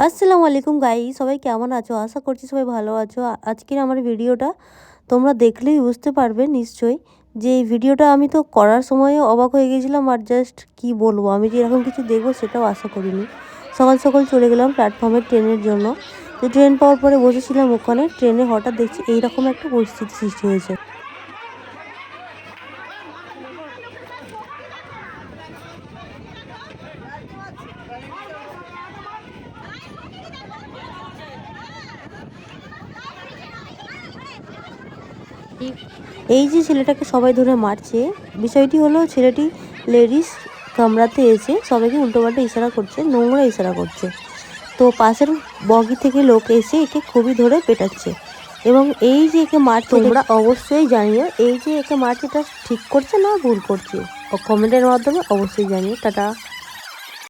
আসসালামু আলাইকুম গাইস, সবাই কেমন আছো? আশা করছি সবাই ভালো আছো। আজকের আমার ভিডিওটা তোমরা দেখলেই বুঝতে পারবে নিশ্চয়ই যে এই ভিডিওটা আমি তো করার সময়ও অবাক হয়ে গেছিলাম। আর জাস্ট কি বলবো, আমি যে এরকম কিছু দেখবো সেটাও আশা করিনি। সকাল সকাল চলে গেলাম প্ল্যাটফর্মে ট্রেনের জন্য। তো ট্রেন পাওয়ার পরে বসেছিলাম ওখানে। ট্রেনে হঠাৎ দেখছি এইরকম একটা পরিস্থিতি সৃষ্টি হয়েছে। এই যে ছেলেটাকে সবাই ধরে মারছে, বিষয়টি হলো ছেলেটি লেডিস কামরাতে এসে সবাইকে উল্টোপাল্টা ইশারা করছে, নোংরা ইশারা করছে। তো পাশের বগি থেকে লোক এসে একে খুবই ধরে পেটাচ্ছে। এবং এই যে একে মারছে, তোমরা অবশ্যই জানিও এই যে একে মারছে এটা ঠিক করছে না ভুল করছে, কমেন্টের মাধ্যমে অবশ্যই জানিও। টাটা।